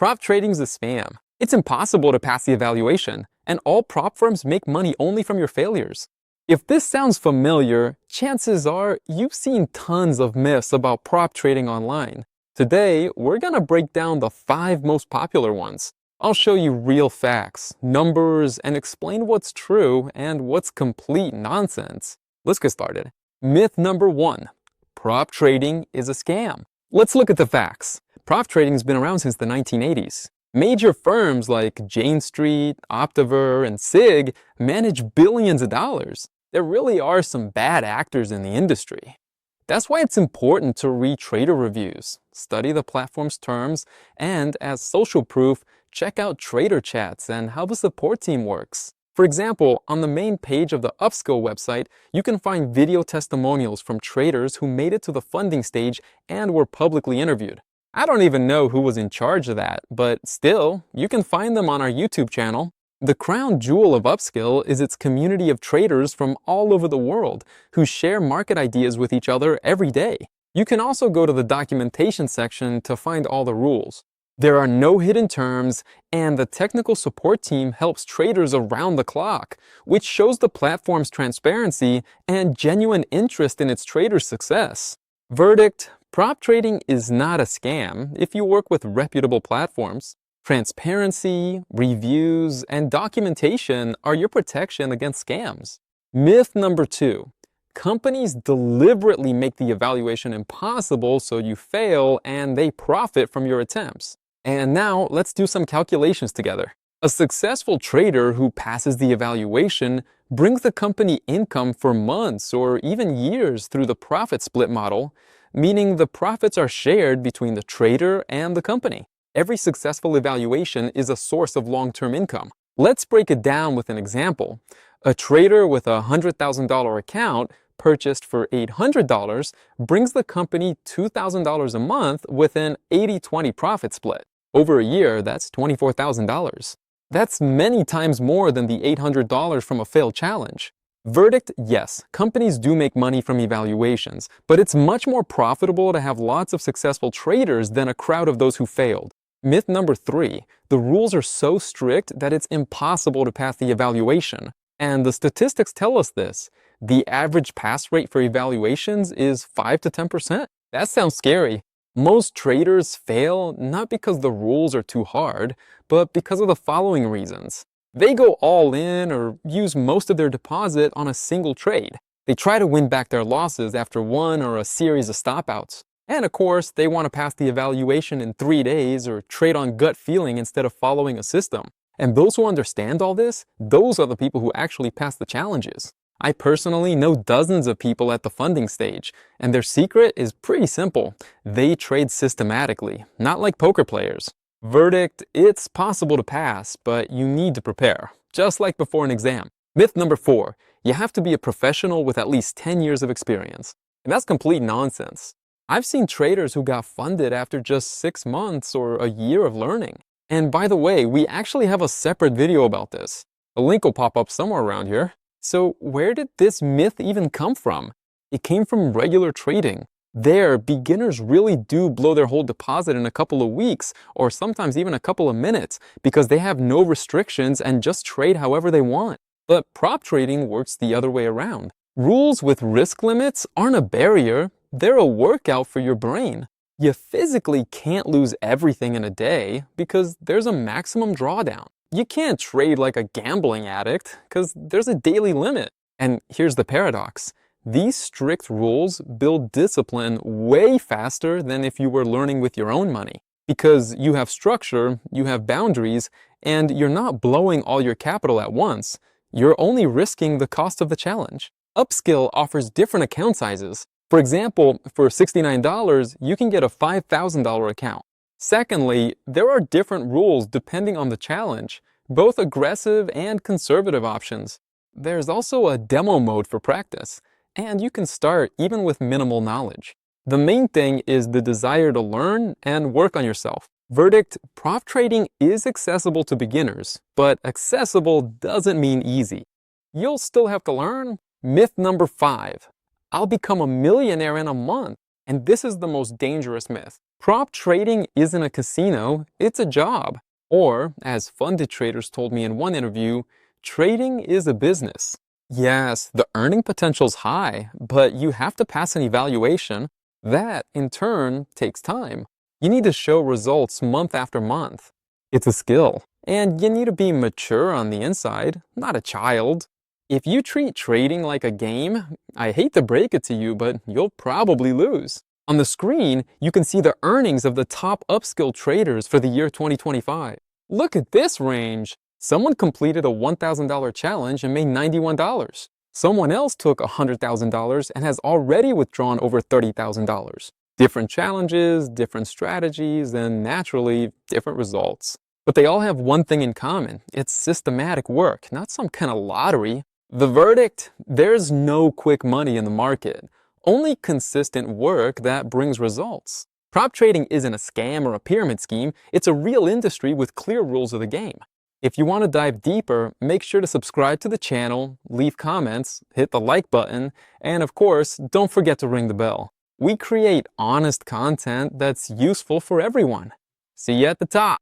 Prop trading's a spam. It's impossible to pass the evaluation, and all prop firms make money only from your failures. If this sounds familiar, chances are you've seen tons of myths about prop trading online. Today, we're gonna break down the 5 most popular ones. I'll show you real facts, numbers, and explain what's true and what's complete nonsense. Let's get started. Myth number 1. Prop trading is a scam. Let's look at the facts. Prop trading's been around since the 1980s. Major firms like Jane Street, Optiver, and SIG manage billions of dollars. There really are some bad actors in the industry. That's why it's important to read trader reviews, study the platform's terms, and as social proof, check out trader chats and how the support team works. For example, on the main page of the Upscale website, you can find video testimonials from traders who made it to the funding stage and were publicly interviewed. I don't even know who was in charge of that, but still, you can find them on our YouTube channel. The crown jewel of Upscale is its community of traders from all over the world who share market ideas with each other every day. You can also go to the documentation section to find all the rules. There are no hidden terms, and the technical support team helps traders around the clock, which shows the platform's transparency and genuine interest in its traders' success. Verdict: prop trading is not a scam if you work with reputable platforms. Transparency, reviews, and documentation are your protection against scams. Myth number 2. Companies deliberately make the evaluation impossible so you fail and they profit from your attempts. And now let's do some calculations together. A successful trader who passes the evaluation brings the company income for months or even years through the profit split model, meaning the profits are shared between the trader and the company. Every successful evaluation is a source of long-term income. Let's break it down with an example. A trader with a $100,000 account purchased for $800 brings the company $2,000 a month with an 80-20 profit split. Over a year, that's $24,000. That's many times more than the $800 from a failed challenge. Verdict: yes, companies do make money from evaluations, but it's much more profitable to have lots of successful traders than a crowd of those who failed. Myth number 3, the rules are so strict that it's impossible to pass the evaluation. And the statistics tell us this. The average pass rate for evaluations is 5 to 10%. That sounds scary. Most traders fail not because the rules are too hard, but because of the following reasons. They go all in or use most of their deposit on a single trade. They try to win back their losses after one or a series of stop-outs. And of course, they want to pass the evaluation in 3 days or trade on gut feeling instead of following a system. And those who understand all this, those are the people who actually pass the challenges. I personally know dozens of people at the funding stage, and their secret is pretty simple. They trade systematically, not like poker players. Verdict: it's possible to pass, but you need to prepare, just like before an exam. Myth number 4, you have to be a professional with at least 10 years of experience. And that's complete nonsense. I've seen traders who got funded after just 6 months or a year of learning. And by the way, we actually have a separate video about this. A link will pop up somewhere around here. So where did this myth even come from? It came from regular trading. There, beginners really do blow their whole deposit in a couple of weeks, or sometimes even a couple of minutes, because they have no restrictions and just trade however they want. But prop trading works the other way around. Rules with risk limits aren't a barrier, they're a workout for your brain. You physically can't lose everything in a day because there's a maximum drawdown. You can't trade like a gambling addict because there's a daily limit. And here's the paradox. These strict rules build discipline way faster than if you were learning with your own money. Because you have structure, you have boundaries, and you're not blowing all your capital at once. You're only risking the cost of the challenge. Upscale offers different account sizes. For example, for $69, you can get a $5,000 account. Secondly, there are different rules depending on the challenge, both aggressive and conservative options. There's also a demo mode for practice, and you can start even with minimal knowledge. The main thing is the desire to learn and work on yourself. Verdict: prop trading is accessible to beginners, but accessible doesn't mean easy. You'll still have to learn. Myth number 5. I'll become a millionaire in a month. And this is the most dangerous myth. Prop trading isn't a casino, it's a job. Or, as funded traders told me in one interview, trading is a business. Yes, the earning potential's high, but you have to pass an evaluation. That, in turn, takes time. You need to show results month after month. It's a skill, and you need to be mature on the inside, not a child. If you treat trading like a game, I hate to break it to you, but you'll probably lose. On the screen, you can see the earnings of the top Upscale traders for the year 2025. Look at this range. Someone completed a $1,000 challenge and made $91. Someone else took $100,000 and has already withdrawn over $30,000. Different challenges, different strategies, and naturally, different results. But they all have one thing in common. It's systematic work, not some kind of lottery. The verdict? There's no quick money in the market. Only consistent work that brings results. Prop trading isn't a scam or a pyramid scheme. It's a real industry with clear rules of the game. If you want to dive deeper, make sure to subscribe to the channel, leave comments, hit the like button, and of course, don't forget to ring the bell. We create honest content that's useful for everyone. See you at the top.